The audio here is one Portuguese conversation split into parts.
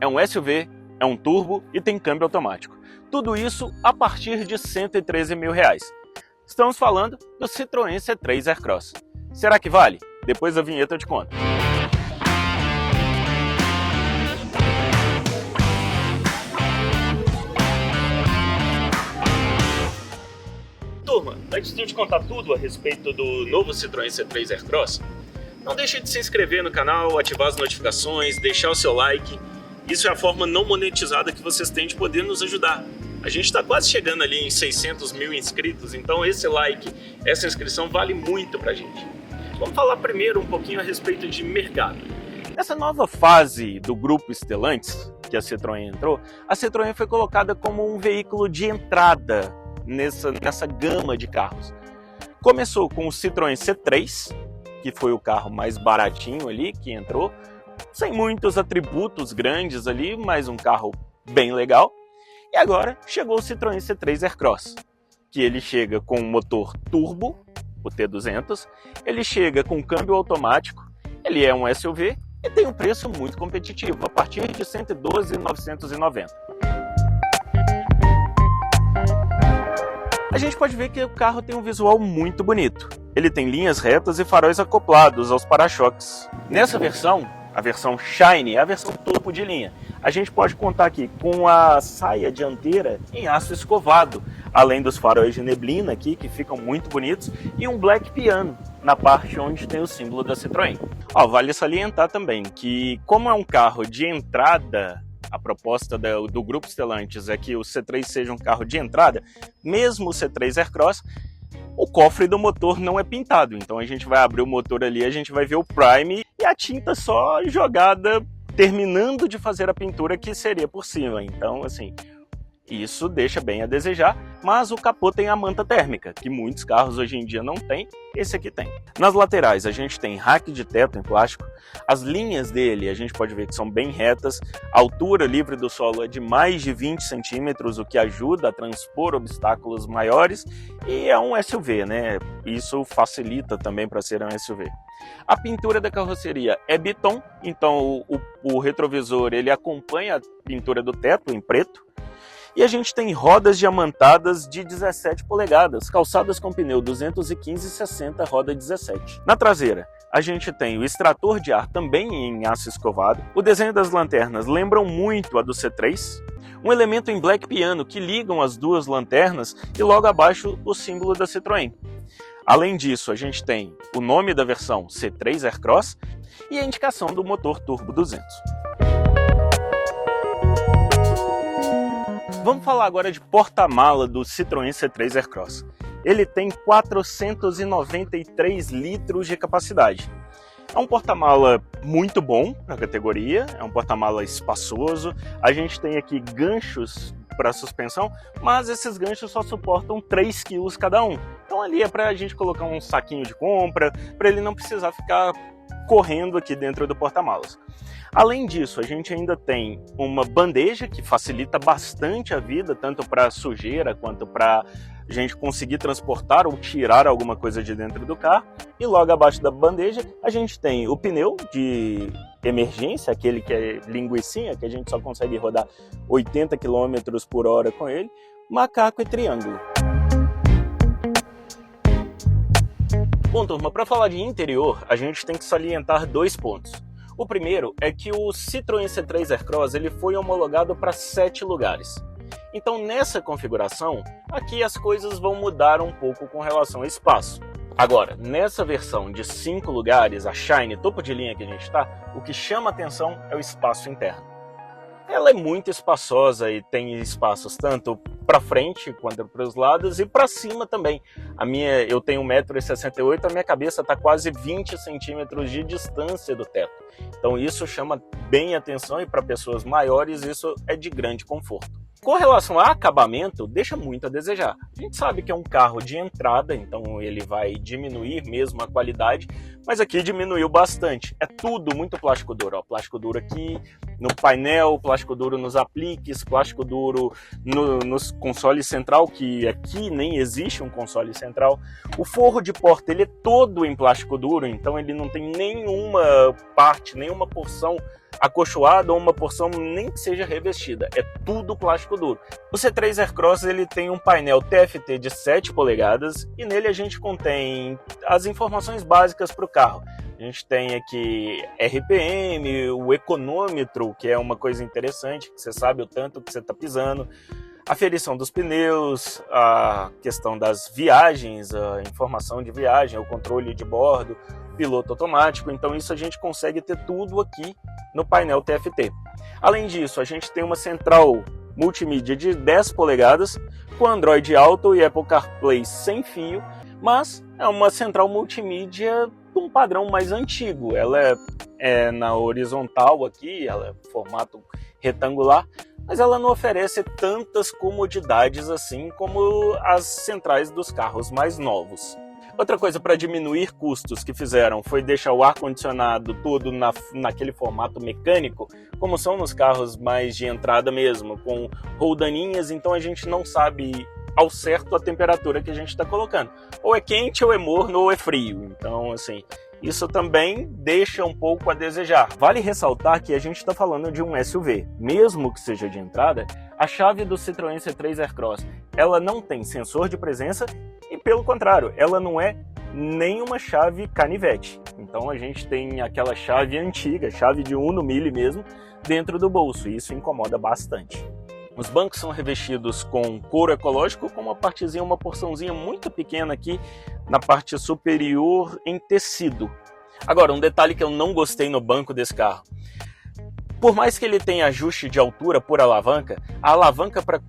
É um SUV, é um turbo e tem câmbio automático. Tudo isso a partir de R$ 113 mil. Estamos falando do Citroën C3 Aircross. Será que vale? Depois da vinheta eu te conto. Turma, antes de eu te contar tudo a respeito do novo Citroën C3 Aircross, não deixe de se inscrever no canal, ativar as notificações, deixar o seu like. Isso é a forma não monetizada que vocês têm de poder nos ajudar. A gente está quase chegando ali em 600 mil inscritos, então esse like, essa inscrição vale muito pra gente. Vamos falar primeiro um pouquinho a respeito de mercado. Nessa nova fase do grupo Stellantis, que a Citroën entrou, a Citroën foi colocada como um veículo de entrada nessa gama de carros. Começou com o Citroën C3, que foi o carro mais baratinho ali, que entrou, sem muitos atributos grandes ali, mas um carro bem legal. E agora chegou o Citroën C3 Aircross, que ele chega com um motor turbo, o T200, ele chega com câmbio automático, ele é um SUV e tem um preço muito competitivo, a partir de R$ 112.990. A gente pode ver que o carro tem um visual muito bonito. Ele tem linhas retas e faróis acoplados aos para-choques. Nessa versão, a versão Shine, é a versão topo de linha. A gente pode contar aqui com a saia dianteira em aço escovado, além dos faróis de neblina aqui, que ficam muito bonitos, e um black piano na parte onde tem o símbolo da Citroën. Vale salientar também que, como é um carro de entrada, a proposta do grupo Stellantis é que o C3 seja um carro de entrada, mesmo o C3 Aircross, o cofre do motor não é pintado, então a gente vai abrir o motor ali, a gente vai ver o Prime e a tinta só jogada, terminando de fazer a pintura que seria por cima. Então, assim, isso deixa bem a desejar, mas o capô tem a manta térmica, que muitos carros hoje em dia não tem, esse aqui tem. Nas laterais a gente tem rack de teto em plástico, as linhas dele a gente pode ver que são bem retas, a altura livre do solo é de mais de 20 centímetros, o que ajuda a transpor obstáculos maiores, e é um SUV, né? Isso facilita também para ser um SUV. A pintura da carroceria é Biton, então o retrovisor ele acompanha a pintura do teto em preto. E a gente tem rodas diamantadas de 17 polegadas, calçadas com pneu 215/60, roda 17. Na traseira, a gente tem o extrator de ar também em aço escovado. O desenho das lanternas lembram muito a do C3. Um elemento em black piano que ligam as duas lanternas e logo abaixo o símbolo da Citroën. Além disso, a gente tem o nome da versão C3 Aircross e a indicação do motor turbo 200. Vamos falar agora de porta-mala do Citroën C3 Aircross. Ele tem 493 litros de capacidade. É um porta-mala muito bom para a categoria, é um porta-mala espaçoso. A gente tem aqui ganchos para suspensão, mas esses ganchos só suportam 3 kg cada um. Então ali é para a gente colocar um saquinho de compra, para ele não precisar ficar correndo aqui dentro do porta-malas. Além disso, a gente ainda tem uma bandeja que facilita bastante a vida, tanto para sujeira quanto para a gente conseguir transportar ou tirar alguma coisa de dentro do carro. E logo abaixo da bandeja, a gente tem o pneu de emergência, aquele que é linguicinha, que a gente só consegue rodar 80 km por hora com ele, macaco e triângulo. Bom, turma, para falar de interior, a gente tem que salientar 2 pontos. O primeiro é que o Citroën C3 Aircross ele foi homologado para 7 lugares. Então, nessa configuração, aqui as coisas vão mudar um pouco com relação ao espaço. Agora, nessa versão de 5 lugares, a Shine, topo de linha que a gente está, o que chama atenção é o espaço interno. Ela é muito espaçosa e tem espaços tanto para frente quanto para os lados e para cima também. Eu tenho 1,68 m, a minha cabeça está quase 20 centímetros de distância do teto. Então isso chama bem atenção e para pessoas maiores isso é de grande conforto. Com relação a acabamento, deixa muito a desejar. A gente sabe que é um carro de entrada, então ele vai diminuir mesmo a qualidade, mas aqui diminuiu bastante. É tudo muito plástico duro. Plástico duro aqui, no painel, plástico duro nos apliques, plástico duro nos console central, que aqui nem existe um console central. O forro de porta ele é todo em plástico duro, então ele não tem nenhuma parte, nenhuma porção acolchoada ou uma porção nem que seja revestida, é tudo plástico duro. O C3 Aircross ele tem um painel TFT de 7 polegadas e nele a gente contém as informações básicas para o carro. A gente tem aqui RPM, o econômetro, que é uma coisa interessante, que você sabe o tanto que você está pisando, a aferição dos pneus, a questão das viagens, a informação de viagem, o controle de bordo, piloto automático. Então isso a gente consegue ter tudo aqui no painel TFT. Além disso, a gente tem uma central multimídia de 10 polegadas com Android Auto e Apple CarPlay sem fio, mas é uma central multimídia de um padrão mais antigo. Ela é na horizontal aqui, ela é formato retangular, mas ela não oferece tantas comodidades assim como as centrais dos carros mais novos. Outra coisa para diminuir custos que fizeram foi deixar o ar-condicionado todo naquele formato mecânico, como são nos carros mais de entrada mesmo, com roldaninhas, então a gente não sabe ao certo a temperatura que a gente está colocando. Ou é quente, ou é morno, ou é frio. Então, assim, isso também deixa um pouco a desejar. Vale ressaltar que a gente está falando de um SUV. Mesmo que seja de entrada, a chave do Citroën C3 Aircross, ela não tem sensor de presença e, pelo contrário, ela não é nenhuma chave canivete. Então a gente tem aquela chave antiga, chave de Uno Mille mesmo, dentro do bolso, e isso incomoda bastante. Os bancos são revestidos com couro ecológico, com uma porçãozinha muito pequena aqui na parte superior em tecido. Agora, um detalhe que eu não gostei no banco desse carro. Por mais que ele tenha ajuste de altura por alavanca, a alavanca para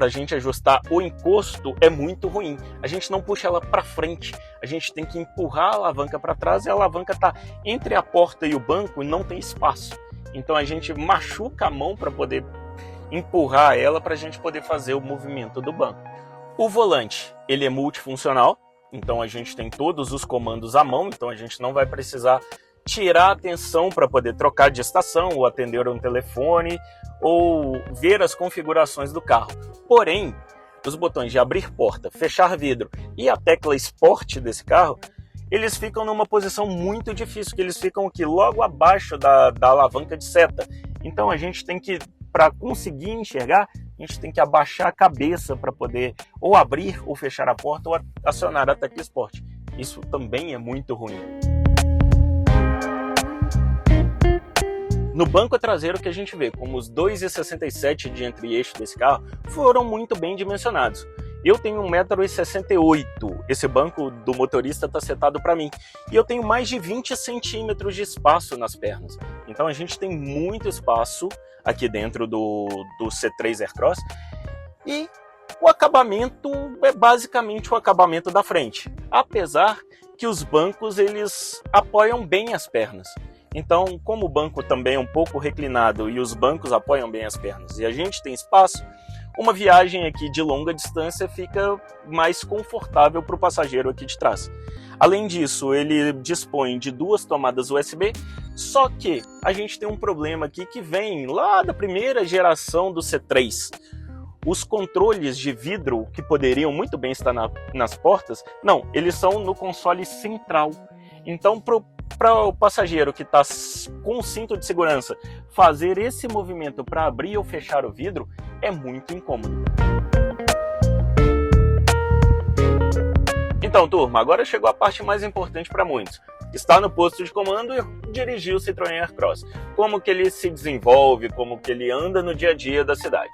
a gente ajustar o encosto é muito ruim. A gente não puxa ela para frente, a gente tem que empurrar a alavanca para trás e a alavanca está entre a porta e o banco e não tem espaço. Então a gente machuca a mão para poder empurrar ela para a gente poder fazer o movimento do banco. O volante, ele é multifuncional, então a gente tem todos os comandos à mão, então a gente não vai precisar tirar a atenção para poder trocar de estação ou atender um telefone ou ver as configurações do carro. Porém, os botões de abrir porta, fechar vidro e a tecla Sport desse carro, eles ficam numa posição muito difícil, que eles ficam aqui logo abaixo da alavanca de seta. Então a gente tem que, para conseguir enxergar, a gente tem que abaixar a cabeça para poder ou abrir ou fechar a porta ou acionar a tecla Sport. Isso também é muito ruim. No banco traseiro que a gente vê, como os 2,67 de entre-eixo desse carro foram muito bem dimensionados. Eu tenho 1,68 m, esse banco do motorista está setado para mim, e eu tenho mais de 20 centímetros de espaço nas pernas. Então a gente tem muito espaço aqui dentro do C3 Aircross, e o acabamento é basicamente o acabamento da frente, apesar que os bancos eles apoiam bem as pernas. Então, como o banco também é um pouco reclinado e os bancos apoiam bem as pernas e a gente tem espaço, uma viagem aqui de longa distância fica mais confortável para o passageiro aqui de trás. Além disso, ele dispõe de 2 tomadas USB, só que a gente tem um problema aqui que vem lá da primeira geração do C3. Os controles de vidro, que poderiam muito bem estar nas portas, não, eles são no console central. Então, para o passageiro que está com o cinto de segurança fazer esse movimento para abrir ou fechar o vidro é muito incômodo. Então, turma, agora chegou a parte mais importante para muitos. Está no posto de comando e dirigir o Citroën Aircross. Como que ele se desenvolve, como que ele anda no dia a dia da cidade.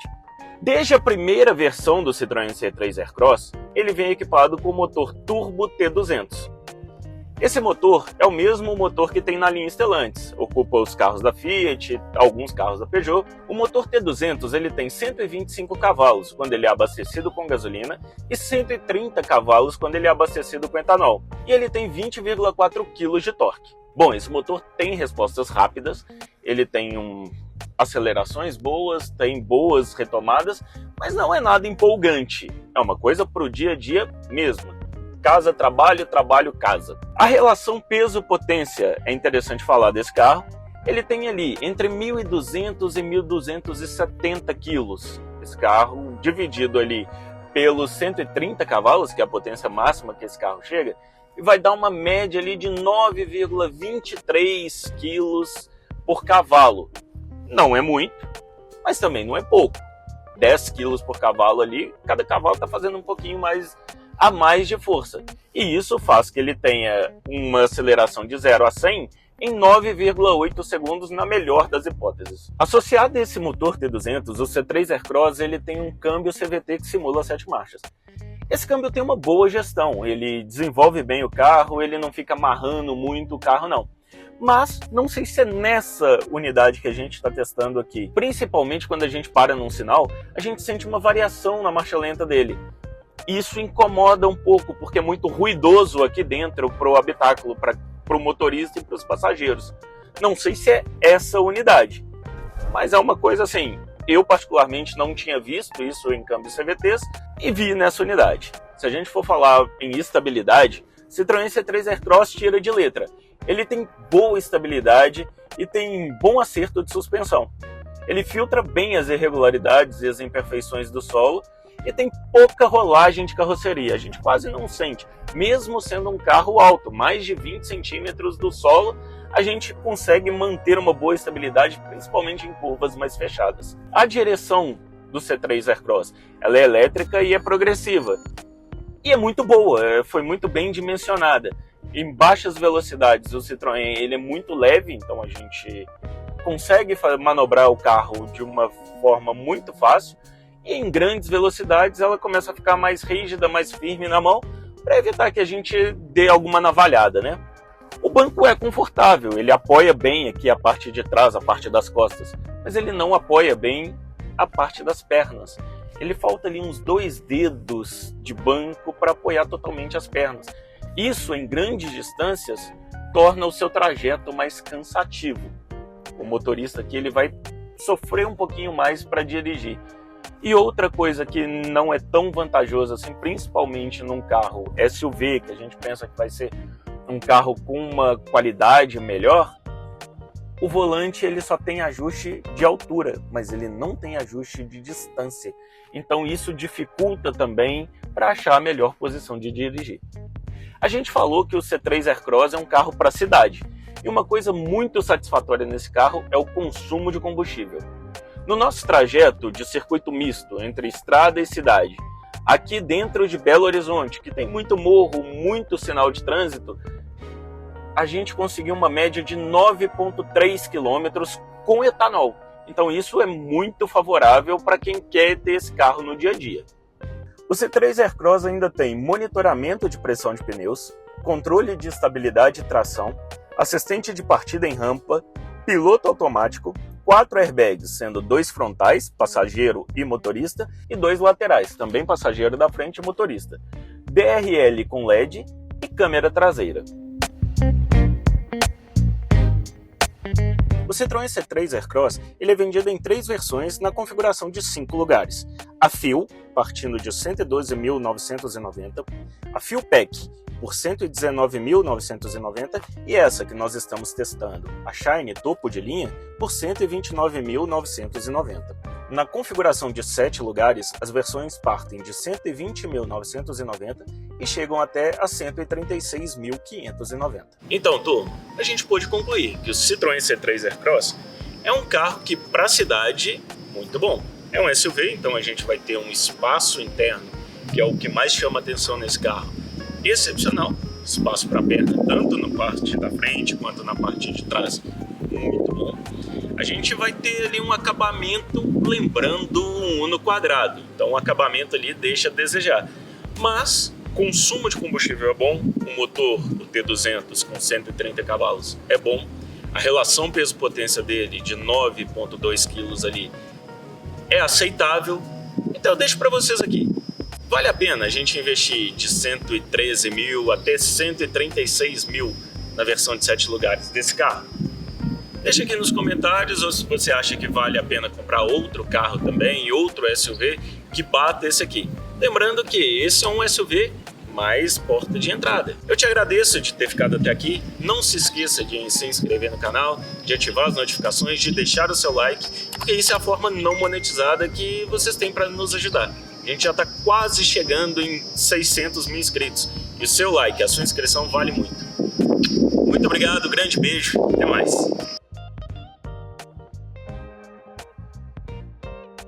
Desde a primeira versão do Citroën C3 Aircross, ele vem equipado com o motor turbo T200. Esse motor é o mesmo motor que tem na linha Stellantis, ocupa os carros da Fiat, alguns carros da Peugeot. O motor T200 ele tem 125 cavalos quando ele é abastecido com gasolina e 130 cavalos quando ele é abastecido com etanol. E ele tem 20,4 kg de torque. Bom, esse motor tem respostas rápidas, ele tem acelerações boas, tem boas retomadas, mas não é nada empolgante. É uma coisa para o dia a dia mesmo. Casa, trabalho, trabalho, casa. A relação peso-potência é interessante falar desse carro. Ele tem ali entre 1.200 e 1.270 quilos. Esse carro, dividido ali pelos 130 cavalos, que é a potência máxima que esse carro chega, e vai dar uma média ali de 9,23 quilos por cavalo. Não é muito, mas também não é pouco. 10 quilos por cavalo ali, cada cavalo está fazendo um pouquinho mais a mais de força. E isso faz que ele tenha uma aceleração de 0 a 100 em 9,8 segundos na melhor das hipóteses. Associado a esse motor T200, o C3 Aircross ele tem um câmbio CVT que simula 7 marchas. Esse câmbio tem uma boa gestão, ele desenvolve bem o carro, ele não fica amarrando muito o carro não. Mas não sei se é nessa unidade que a gente está testando aqui. Principalmente quando a gente para num sinal, a gente sente uma variação na marcha lenta dele. Isso incomoda um pouco, porque é muito ruidoso aqui dentro para o habitáculo, para o motorista e para os passageiros. Não sei se é essa unidade, mas é uma coisa assim, eu particularmente não tinha visto isso em câmbios CVTs e vi nessa unidade. Se a gente for falar em estabilidade, Citroën C3 Aircross tira de letra. Ele tem boa estabilidade e tem bom acerto de suspensão. Ele filtra bem as irregularidades e as imperfeições do solo e tem pouca rolagem de carroceria. A gente quase não sente. Mesmo sendo um carro alto, mais de 20 centímetros do solo, a gente consegue manter uma boa estabilidade, principalmente em curvas mais fechadas. A direção do C3 Aircross ela é elétrica e é progressiva. E é muito boa, foi muito bem dimensionada. Em baixas velocidades, o Citroën ele é muito leve, então a gente consegue manobrar o carro de uma forma muito fácil. E em grandes velocidades, ela começa a ficar mais rígida, mais firme na mão, para evitar que a gente dê alguma navalhada, né? O banco é confortável, ele apoia bem aqui a parte de trás, a parte das costas, mas ele não apoia bem a parte das pernas. Ele falta ali uns 2 dedos de banco para apoiar totalmente as pernas. Isso, em grandes distâncias, torna o seu trajeto mais cansativo. O motorista aqui ele vai sofrer um pouquinho mais para dirigir. E outra coisa que não é tão vantajosa assim, principalmente num carro SUV, que a gente pensa que vai ser um carro com uma qualidade melhor, o volante ele só tem ajuste de altura, mas ele não tem ajuste de distância. Então isso dificulta também para achar a melhor posição de dirigir. A gente falou que o C3 Aircross é um carro para cidade, e uma coisa muito satisfatória nesse carro é o consumo de combustível. No nosso trajeto de circuito misto entre estrada e cidade, aqui dentro de Belo Horizonte, que tem muito morro, muito sinal de trânsito, a gente conseguiu uma média de 9,3 km com etanol. Então isso é muito favorável para quem quer ter esse carro no dia a dia. O C3 Aircross ainda tem monitoramento de pressão de pneus, controle de estabilidade e tração, assistente de partida em rampa, piloto automático, 4 airbags, sendo 2 frontais, passageiro e motorista, e 2 laterais, também passageiro da frente e motorista, DRL com LED e câmera traseira. O Citroën C3 Aircross ele é vendido em 3 versões na configuração de 5 lugares. A Fuel, partindo de R$ 112.990, a Fuel Pack, por R$ 119.990, e essa que nós estamos testando, a Shine topo de linha, por R$ 129.990. Na configuração de 7 lugares, as versões partem de R$ 120.990 e chegam até a R$ 136.590. Então, turma, a gente pôde concluir que o Citroën C3 Aircross é um carro que, para a cidade, muito bom. É um SUV, então a gente vai ter um espaço interno, que é o que mais chama atenção nesse carro, excepcional. Espaço para perna, tanto na parte da frente quanto na parte de trás, muito bom. A gente vai ter ali um acabamento lembrando um Uno quadrado, então o acabamento ali deixa a desejar, mas consumo de combustível é bom, o motor, o T200 com 130 cavalos é bom, a relação peso-potência dele de 9,2 kg ali é aceitável, então eu deixo para vocês aqui. Vale a pena a gente investir de 113 mil até 136 mil na versão de 7 lugares desse carro? Deixa aqui nos comentários ou se você acha que vale a pena comprar outro carro também, outro SUV que bata esse aqui. Lembrando que esse é um SUV mais porta de entrada. Eu te agradeço de ter ficado até aqui. Não se esqueça de se inscrever no canal, de ativar as notificações, de deixar o seu like, porque isso é a forma não monetizada que vocês têm para nos ajudar. A gente já está quase chegando em 600 mil inscritos. E o seu like, a sua inscrição vale muito. Muito obrigado, grande beijo, até mais.